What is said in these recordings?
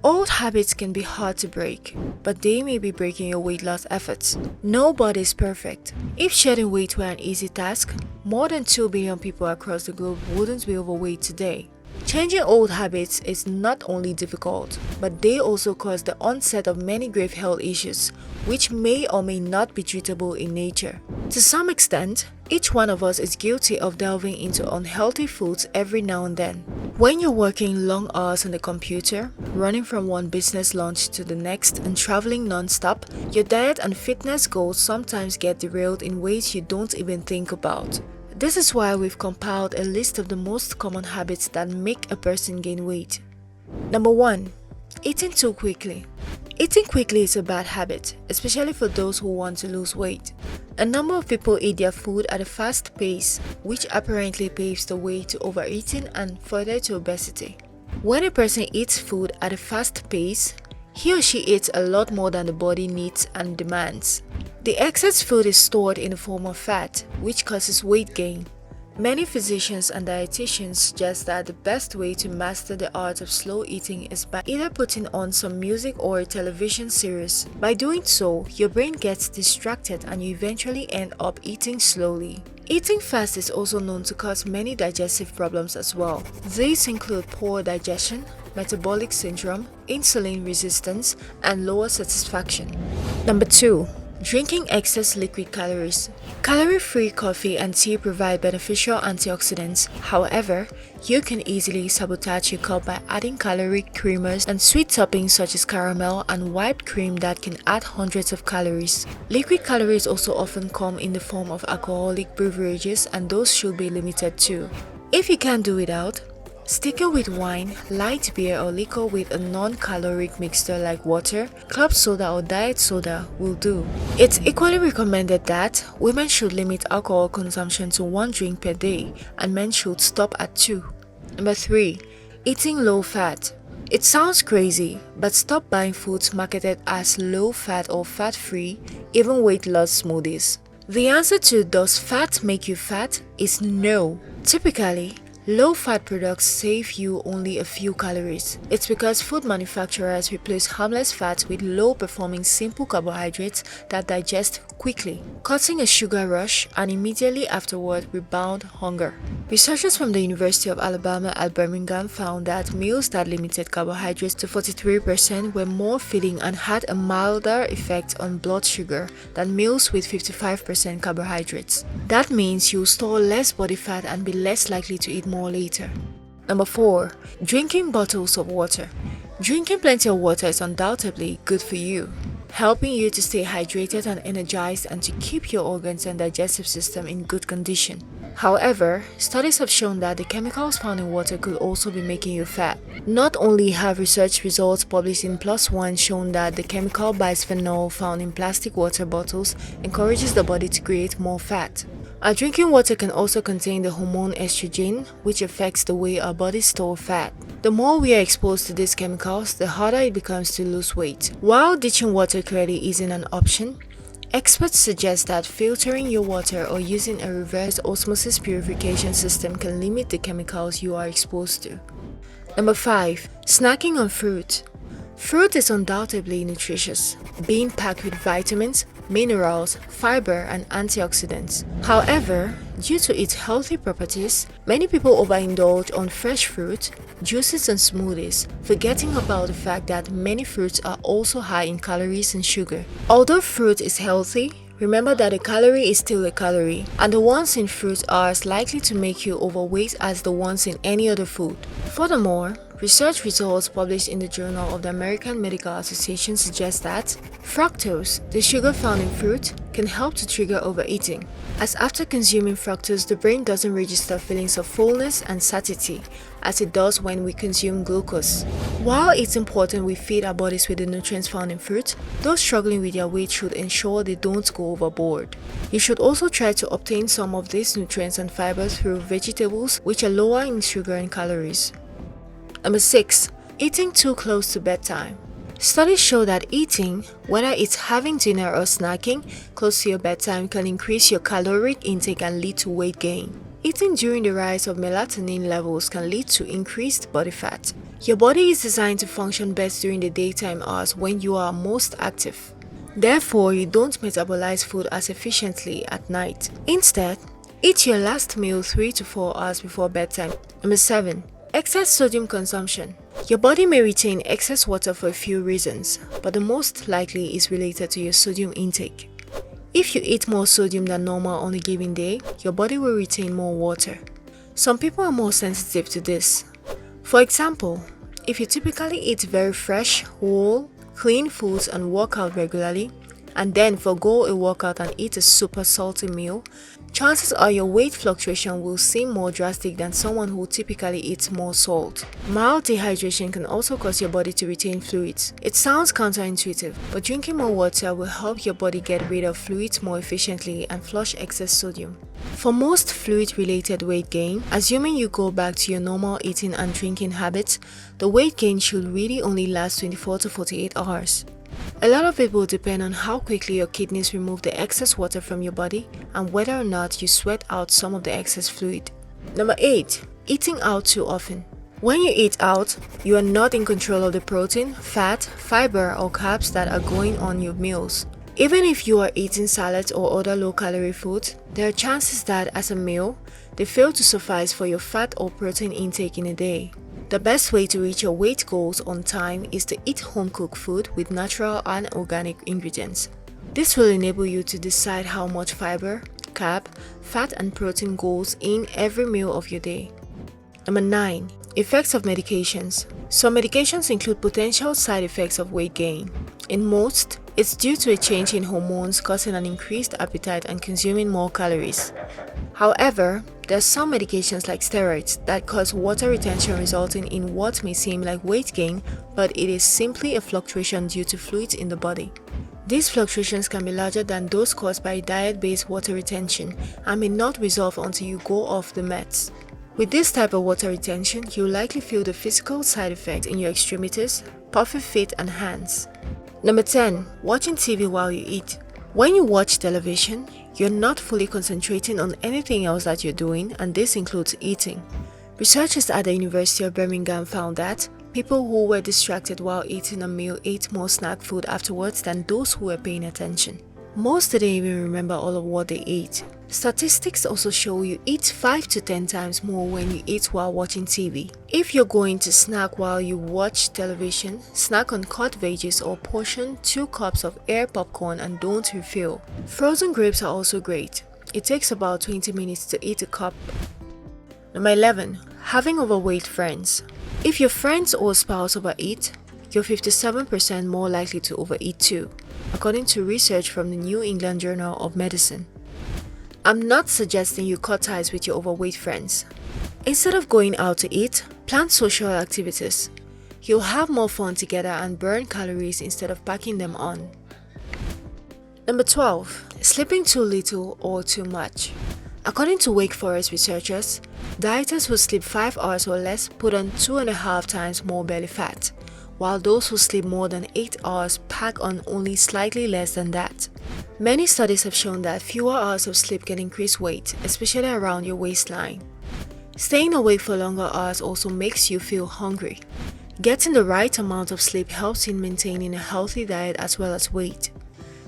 Old habits can be hard to break, but they may be breaking your weight loss efforts. Nobody is perfect. If shedding weight were an easy task, more than 2 billion people across the globe wouldn't be overweight today. Changing old habits is not only difficult, but they also cause the onset of many grave health issues, which may or may not be treatable in nature. To some extent, each one of us is guilty of delving into unhealthy foods every now and then. When you're working long hours on the computer, running from one business lunch to the next and traveling non-stop, your diet and fitness goals sometimes get derailed in ways you don't even think about. This is why we've compiled a list of the most common habits that make a person gain weight. Number 1. Eating too quickly. Eating quickly is a bad habit, especially for those who want to lose weight. A number of people eat their food at a fast pace, which apparently paves the way to overeating and further to obesity. When a person eats food at a fast pace, he or she eats a lot more than the body needs and demands. The excess food is stored in the form of fat, which causes weight gain. Many physicians and dietitians suggest that the best way to master the art of slow eating is by either putting on some music or a television series. By doing so, your brain gets distracted and you eventually end up eating slowly. Eating fast is also known to cause many digestive problems as well. These include poor digestion, metabolic syndrome, insulin resistance, and lower satisfaction. Number 2. Drinking excess liquid calories. Calorie-free coffee and tea provide beneficial antioxidants. However, you can easily sabotage your cup by adding calorie creamers and sweet toppings such as caramel and whipped cream that can add hundreds of calories. Liquid calories also often come in the form of alcoholic beverages, and those should be limited too. If you can't do without, sticking with wine, light beer or liquor with a non-caloric mixture like water, club soda or diet soda will do. It's equally recommended that women should limit alcohol consumption to 1 drink per day and men should stop at 2. Number 3. Eating low fat. It sounds crazy, but stop buying foods marketed as low fat or fat-free, even weight loss smoothies. The answer to "does fat make you fat?" is no. Typically, low-fat products save you only a few calories. It's because food manufacturers replace harmless fats with low-performing simple carbohydrates that digest quickly, causing a sugar rush and immediately afterward rebound hunger. Researchers from the University of Alabama at Birmingham found that meals that limited carbohydrates to 43% were more filling and had a milder effect on blood sugar than meals with 55% carbohydrates. That means you'll store less body fat and be less likely to eat more later. Number 4. Drinking bottles of water. Drinking plenty of water is undoubtedly good for you, helping you to stay hydrated and energized and to keep your organs and digestive system in good condition. However, studies have shown that the chemicals found in water could also be making you fat. Not only have research results published in PLOS ONE shown that the chemical bisphenol found in plastic water bottles encourages the body to create more fat. Our drinking water can also contain the hormone estrogen, which affects the way our bodies store fat. The more we are exposed to these chemicals, the harder it becomes to lose weight. While ditching water clearly isn't an option, experts suggest that filtering your water or using a reverse osmosis purification system can limit the chemicals you are exposed to. Number 5. Snacking on fruit. Fruit is undoubtedly nutritious, being packed with vitamins, minerals, fiber, and antioxidants. However, due to its healthy properties, many people overindulge on fresh fruit, juices, and smoothies, forgetting about the fact that many fruits are also high in calories and sugar. Although fruit is healthy, remember that a calorie is still a calorie, and the ones in fruit are as likely to make you overweight as the ones in any other food. Furthermore, research results published in the Journal of the American Medical Association suggest that fructose, the sugar found in fruit, can help to trigger overeating, as after consuming fructose, the brain doesn't register feelings of fullness and satiety as it does when we consume glucose. While it's important we feed our bodies with the nutrients found in fruit, those struggling with their weight should ensure they don't go overboard. You should also try to obtain some of these nutrients and fiber through vegetables, which are lower in sugar and calories. Number 6. Eating too close to bedtime. Studies show that eating, whether it's having dinner or snacking, close to your bedtime can increase your caloric intake and lead to weight gain. Eating during the rise of melatonin levels can lead to increased body fat. Your body is designed to function best during the daytime hours when you are most active. Therefore, you don't metabolize food as efficiently at night. Instead, eat your last meal 3 to 4 hours before bedtime. Number 7. Excess sodium consumption. Your body may retain excess water for a few reasons, but the most likely is related to your sodium intake. If you eat more sodium than normal on a given day, your body will retain more water. Some people are more sensitive to this. For example, if you typically eat very fresh, whole, clean foods and work out regularly, and then forgo a workout and eat a super salty meal, chances are your weight fluctuation will seem more drastic than someone who typically eats more salt. Mild dehydration can also cause your body to retain fluids. It sounds counterintuitive, but drinking more water will help your body get rid of fluids more efficiently and flush excess sodium. For most fluid-related weight gain, assuming you go back to your normal eating and drinking habits, the weight gain should really only last 24 to 48 hours. A lot of people depend on how quickly your kidneys remove the excess water from your body and whether or not you sweat out some of the excess fluid. Number 8. Eating out too often. When you eat out, you are not in control of the protein, fat, fiber, or carbs that are going on your meals. Even if you are eating salads or other low-calorie foods, there are chances that as a meal, they fail to suffice for your fat or protein intake in a day. The best way to reach your weight goals on time is to eat home-cooked food with natural and organic ingredients. This will enable you to decide how much fiber, carb, fat and protein goes in every meal of your day. Number 9. Effects of medications. Some medications include potential side effects of weight gain. In most, it's due to a change in hormones causing an increased appetite and consuming more calories. However, there are some medications like steroids that cause water retention resulting in what may seem like weight gain, but it is simply a fluctuation due to fluids in the body. These fluctuations can be larger than those caused by diet-based water retention and may not resolve until you go off the meds. With this type of water retention, you'll likely feel the physical side effect in your extremities, puffy feet and hands. Number 10. Watching TV while you eat. When you watch television, you're not fully concentrating on anything else that you're doing, and this includes eating. Researchers at the University of Birmingham found that people who were distracted while eating a meal ate more snack food afterwards than those who were paying attention. Most didn't even remember all of what they ate. Statistics also show you eat 5 to 10 times more when you eat while watching TV. If you're going to snack while you watch television, snack on cut veggies or portion 2 cups of air popcorn and don't refill. Frozen grapes are also great. It takes about 20 minutes to eat a cup. Number 11. Having overweight friends. If your friends or spouse overeat, you're 57% more likely to overeat too, according to research from the New England Journal of Medicine. I'm not suggesting you cut ties with your overweight friends. Instead of going out to eat, plan social activities. You'll have more fun together and burn calories instead of packing them on. Number 12. Sleeping too little or too much. According to Wake Forest researchers, dieters who sleep 5 hours or less put on 2.5 times more belly fat, while those who sleep more than 8 hours pack on only slightly less than that. Many studies have shown that fewer hours of sleep can increase weight, especially around your waistline. Staying awake for longer hours also makes you feel hungry. Getting the right amount of sleep helps in maintaining a healthy diet as well as weight.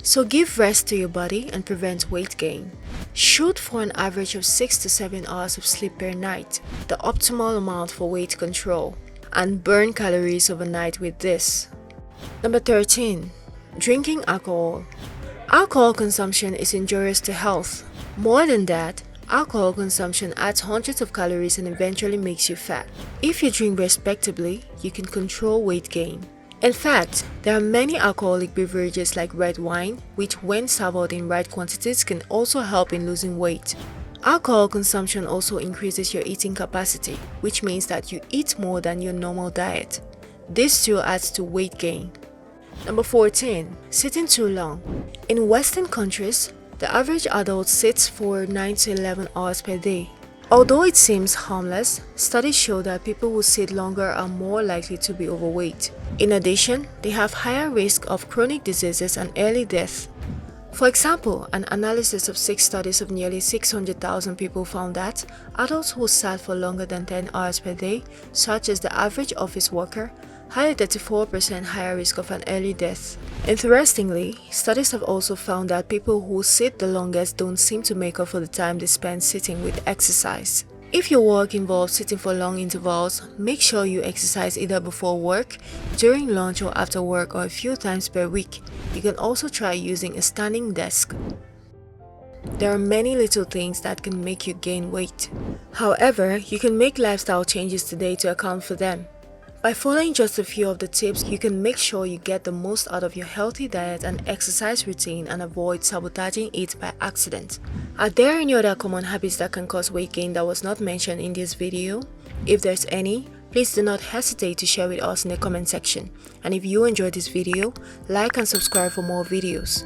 So give rest to your body and prevent weight gain. Shoot for an average of 6 to 7 hours of sleep per night, the optimal amount for weight control, and burn calories overnight with this. Number 13. Drinking alcohol. Alcohol consumption is injurious to health. More than that, alcohol consumption adds hundreds of calories and eventually makes you fat. If you drink respectably, you can control weight gain. In fact, there are many alcoholic beverages like red wine, which when served in right quantities can also help in losing weight. Alcohol consumption also increases your eating capacity, which means that you eat more than your normal diet. This too adds to weight gain. Number 14. Sitting too long. In Western countries, the average adult sits for 9 to 11 hours per day. Although it seems harmless, studies show that people who sit longer are more likely to be overweight. In addition, they have higher risk of chronic diseases and early death. For example, an analysis of 6 studies of nearly 600,000 people found that adults who sat for longer than 10 hours per day, such as the average office worker, had a 34% higher risk of an early death. Interestingly, studies have also found that people who sit the longest don't seem to make up for the time they spend sitting with exercise. If your work involves sitting for long intervals, make sure you exercise either before work, during lunch or after work, or a few times per week. You can also try using a standing desk. There are many little things that can make you gain weight. However, you can make lifestyle changes today to account for them. By following just a few of the tips, you can make sure you get the most out of your healthy diet and exercise routine and avoid sabotaging it by accident. Are there any other common habits that can cause weight gain that was not mentioned in this video? If there's any, please do not hesitate to share with us in the comment section. And if you enjoyed this video, like and subscribe for more videos.